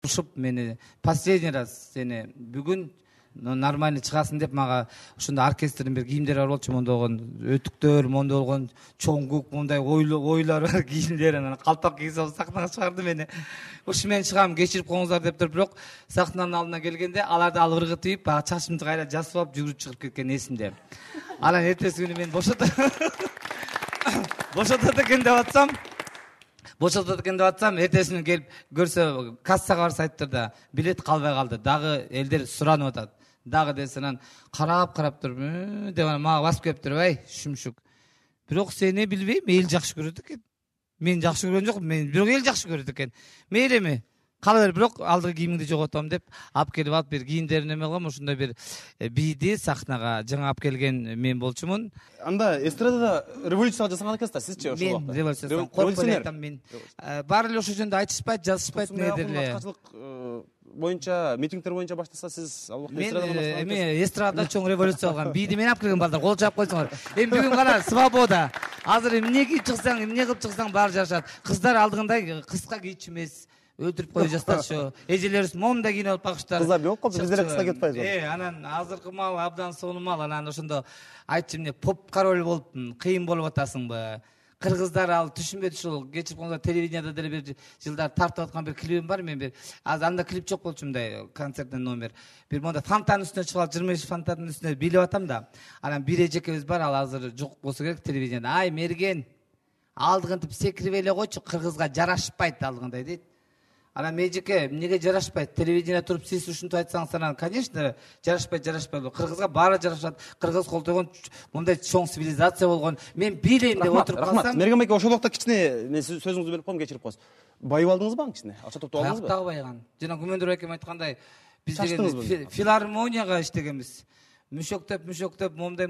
ушуп мени последний раз сени бүгүн нормально чыгасың деп мага ушундай оркестрдин бир кийимдери бар болчу, мондогон өтүктөр, мондой болгон чоң көк мындай ойлор бар кийимдер, анан калпак кийип сахнага чыгарды мени. Ушу мен чыгам, кечирип коюңуздар деп туруп, бирок сахнанын алдына келгенде аларды алып ыргытып, баягы чачымды кайра жасып алып жүгүрүп чыгып кеткен эсимде. Анан эртеси күнү мен бошотот экен деп атсам, эртесин келип көрсө кассага барса айтыптыр да, билет калбай калды. Дагы элдер суранып атат. Дагы десенен карап туруп, деп анан мага басып келиптир, ай, шүмшүк. Бирок сени билбейм, эл жакшы көрөт экен. Мен жакшы көргөн жокмун, мен бирок эл жакшы көрөт экен. Мейли эми, кала бер, бирок алдыгы кийимиңди жоготом деп алып келип алып бир кийимдерин эме кылгам, ошондой бир бийди сахнага жаңы алып келген мен болчумун. Анда эстрадада революция жасаган экенсиз, сизчи ошол вакытта? Мен революция коркуп элем мен. Баары эле ошо жөнүндө айтышпайт, жазышпайт недерле. Башкачылык боюнча, митингдер боюнча баштаса, сиз ал убакта эстрадада баштаган. Эми эстрадада чоң революция кылган. Бийди мен алып келген балдар, кол чаап койсоңор. Эми бүгүн кара свобода. Азыр эмне кийип чыксаң, эмне кылып чыксаң баары жашат. Кыздар алдыгындай кыска кийчү эмес. Өлтүрүп кое жатышчу. Эжелерибиз момундай кийинип алып бакыштар. Кыздар жок кол, биздер кыска кетип атпайбыз. Анан азыркы мал абдан сонумал. Анан ошондо айтчы эмне поп король болуптун, кыйын болуп атасыңбы? Кыргыздар ал түшүнбөйт ушул. Кечирип коюңуздар, телевиденияда деле бир жылдар тартып аткан бир клипим бар, мен бир анда клип жок болчу, мындай концерттен номер. Бир монда фонтан үстүнө чыгып алып 25 фонтандын үстүнө бийлеп атам да. Анан бир эжекебиз бар, ал азыр жок болсо керек телевиденияда. Ай, мерген, алдыгынтип секирип эле койчу, кыргызга жарашпайт алдыгындай дейт. Анан мейжеке, эмнеге жарашпайт? Телевидение туруп сиз ушинтип айтсаңыз, анан конечно жарашпайт. Кыргызга баары жарашат. Кыргыз колтойгон мындай чоң цивилизация болгон. Мен билейм деп отуруп калсам. Мерген байке, ошол убакта кичине мен сөзүңүздү бөлүп коем, кечирип коесуз. Байып алдыңызбы кичине? Акча топтоп алдыңызбы? Каяктагы байган? Жана Күмөндөр акем айткандай, биз деген филармонияга иштегенбиз. Мүшөктөп, момдай.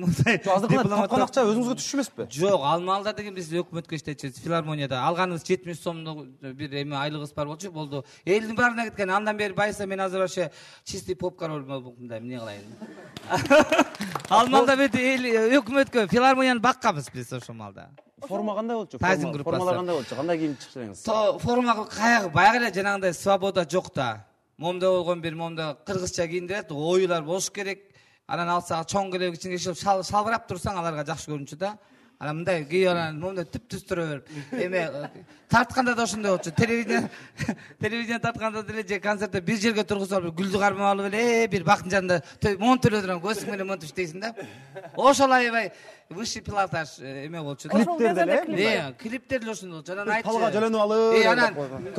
Азыр тапкан акча өзүңүзгө түшүш эмеспи? Жок, алмалда деген биз өкмөткө иштечүбүз, филармонияда. Алганыбыз 70 сомдук бир эме айлыгыбыз бар болчу, болду. Элдин баарына кеткен. Андан бери байса мен азыр вообще чистый поп король болдум да, эмне кылайын. Алмалда бет өкмөткө филармонияны бакканбыз биз ошол малда. Форма кандай болчу? Формалар кандай болчу? Кандай кийинип чыксаңыз? Форма каягы баягы эле жанагындай свобода жок да. Момда болгон бир момда кыргызча кийиндирет, оюлар болуш керек. Анан алса чоң келе кичине шалбырап турсаң аларга жакшы көрүнчү да. Анан мындай кийип анан момундай түп-түз тура берип. Эме тартканда да ошондой болчу. Телевидение тартканда деле же концертте бир жерге тургузуп алып гүлдү кармап алып эле бир бактын жанында монтип эле турган көзүң менен монтип иштейсиң да. Ошол аябай высший пилотаж эме болчу. Клиптер деле? Клиптер деле ошондой болчу. Анан айтчы. Талга жөлөнүп алып. Анан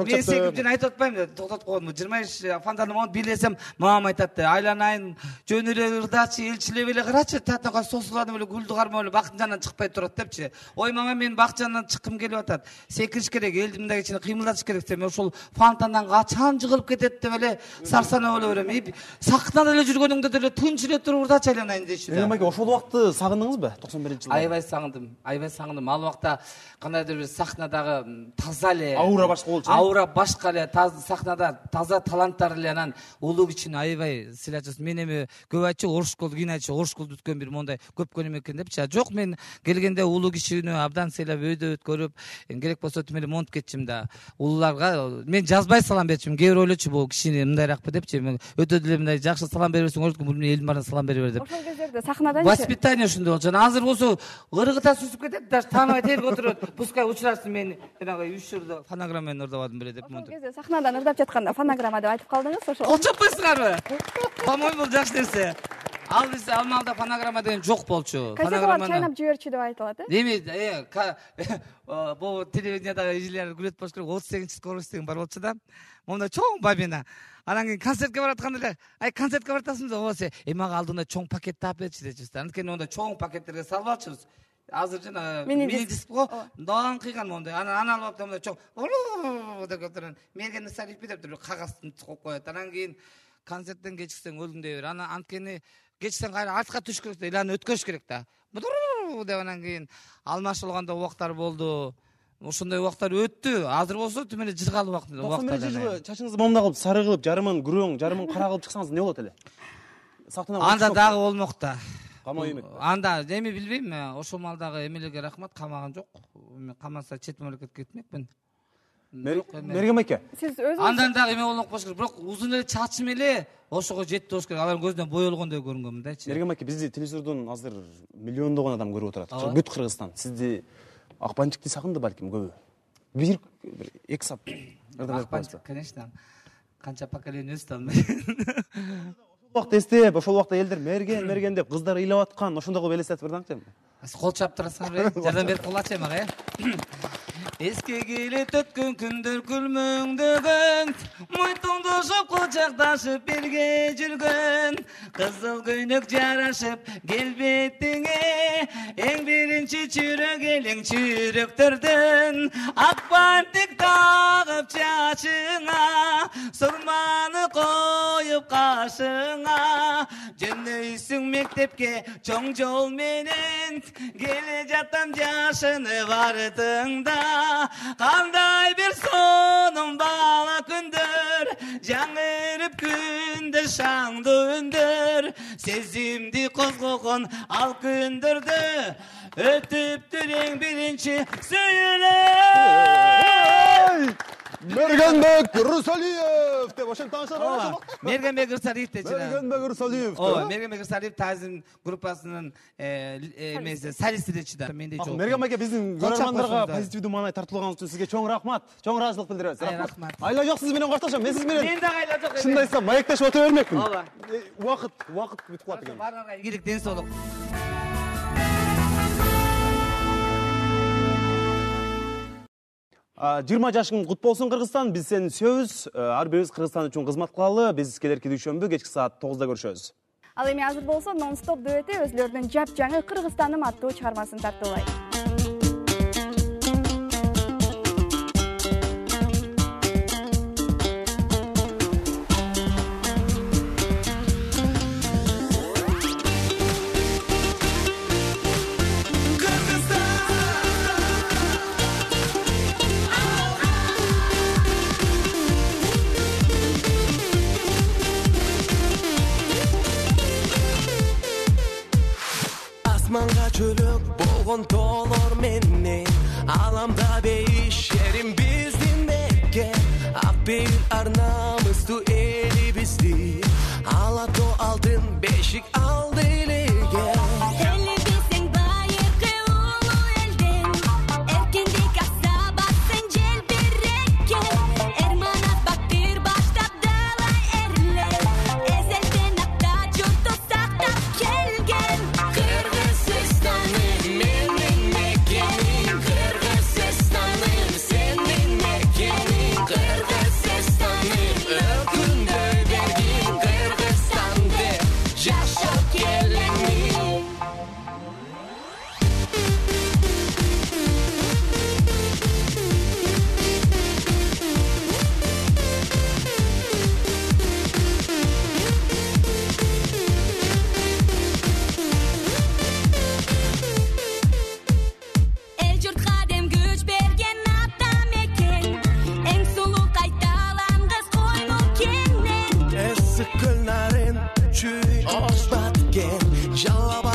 мен секиптен айтып атпайм да, токтотуп койдум. 25 фонтанды монтип бийлесем, мамам айтат да, айланайын, жөн эле ырдачы, элчилеп эле карачы, татага сосуланып эле гүлдү кармап эле бактын жанынан чыкпай турат депчи. Ой, мама, мен бакчанан чыккым келип атат. Секириш керек, элди мындай кичине кыймылдатыш керек десем, ошол фонтандан качан жыгылып кетет деп эле сарсанап эле берем. Сахнада эле жүргөнүңдө деле тынч эле туруп ырдачы айланайын деши да. Эмеге ошол убакытты сагындыңызбы? 91-жылы. Аябай сагындым. Ал убакта кандайдыр бир сахнадагы таза эле аура башка болчу. Аура башка эле, сахнада таза таланттар эле, анан улуу кичине аябай сыйлачысыз. Мен эми көп айтчу, оруш школду кийин айтчу, оруш школду бүткөн бир мондай көпкөн эме экен депчи. Жок, мен келгенде улуу кишини абдан сыйлап, өйдө өткөрүп, керек болсо түмеле монтип кетчим да. Улууларга мен жазбай салам берчим. Кээ бир ойлочу, бул кишини мындайракпы депчи. Мен өтө деле мындай жакшы салам бере берсең, бул элдин баарына салам бере бер деп. Ошол кездерде сахнадан воспитание ушундай болчу. Азыр болсо ыргыта сүзүп кетет, даже тааныбай терге отуруп, пускай учурасың, мен жанагы 3 жылда фонограмма менен ырдабадым беле деп монтип. Ошол кезде сахнадан ырдап жатканда фонограмма деп айтып калдыңыз, ошол. Колчоп койсуңарбы? По-моему, бул жакшы нерсе. Ал биз алмалда фонограмма деген жок болчу. Фонограмма чайнап жиберчү деп айтылат, Эми бул телевидениядагы эжелер күлөт болуш керек. 38 скорость деген бар болчу да. Монда чоң бабина. Анан кийин концертке баратканда эле, ай, концертке баратасыңбы? Ооба, мага алдында чоң пакет таап берчи дечүбүз. Анткени онда чоң пакеттерге салып алчубуз. Азыр жана мини-диск го дан кыйган мондай. Анан алып алып мындай чоң деп отуран. Мерген салипи деп туруп кагазды коюп коет. Анан кийин концерттен кечиксең өлүңдөй бер. Анан анткени кечиксең кайра артка түшүш керек да, иланы өткөрүш керек да. Деп анан кийин алмашылганда убактар болду. Ошондой убактар өттү. Азыр болсо түм эле жыргалуу убактар. 91-жылы чачыңызды момундай кылып, сары кылып, жарымын күрөң, жарымын кара кылып чыксаңыз эмне болот эле? Анда дагы болмок да. Камоо эмек. Анда эми билбейм, ошол малдагы эмелерге рахмат, камаган жок. Камаса чет мамлекетке кетмекмин. Мергем айке. Сиз өзүңүз Андан дагы эме болмок болуш керек. Бирок узун эле чачым эле ошого жетти болуш керек. Алардын көзүнөн боелгондой көрүнгөн мындайчы. Мергем айке, бизди телевизордон азыр миллиондогон адам көрүп отурат. Бүт Кыргызстан. Сизди Акпанчыкты сагынды балким көбү. Бир 2 саат. Акпанчык, конечно. Канча поколение өстү албайт. Убакта эстеп, ошол убакта элдер мерген деп кыздар ыйлап аткан, ошондой кылып элестетип берсаңчы. Кол чап турасыңар, жардам берип калачы мага, Эске келет өткөн күндөр күлмөңдөгөн, муйтуңду ошоп кучакташып бирге жүргөн, кызыл көйнөк жарашып келбетиңе, эң биринчи чүрөк элең чүрөктөрдөн, ак бантик тагып чачыңа, сурманы коюп кашыңа, жөнөйсүң мектепке чоң жол менен, келе жатам жашынып артыңда. Кандай бир сонун бала күндөр, жаңырып күндө шаңды үндөр, сезимди козгогон ал күндөрдө өтүптүр эң биринчи сүйүлөй. Мергенбек Русалиев деп ошентип таанышат. Мергенбек Русалиев деп Мергенбек Русалиев. Мергенбек Русалиев Тазим группасынын эмеси солисти деп чыда. Мендей жок. Мергем айке, биздин көрөрмандарга позитивдүү маанай тартылганыңыз үчүн сизге чоң рахмат, чоң ыраазычылык билдиребиз. Рахмат. Айла жок, сиз менен коштошом. Мен сиз менен. Мен дагы айла жок. Шынында айтсам, маектешип отура бермекмин. Ооба. Убакыт бүтүп калат экен. Баарыңарга ийгилик, ден соолук. 20 жашың кут болсун Кыргызстан. Биз сени сөйбүз. Ар бирибиз Кыргызстан үчүн кызмат кылалы. Биз келерки дүйшөмбү кечки саат 9-да көрүшөбүз. ал эми азыр болсо нон-стоп дөбөтү өзлөрүнүн жапжаңы Кыргызстаным аттуу чыгармасын тартуулайт. Asmanga çölük bolgon tolor menne, alamda beyişerim bizdin bekke, akbeyil arnamızdı eli bizdi, alato aldın beşik aldı ilige. Eli bizden bayırkı ulu elden, erkendik asabat sencel bereke, ermanak baktır baştap dalay erler, ezelden akta curtu saktap kelgen. Kırgızistan'ım benim mekenim, Kırgızistan'ım senin mekenin, Kırgızistan'ım ökünde bergin, Kırgızistan'da yaşap gelenim. El jurtga dem güç bergen atam eken, eng sulu kaytalan kız koynu kenden. Esik kılların çüy oş batken, jalaba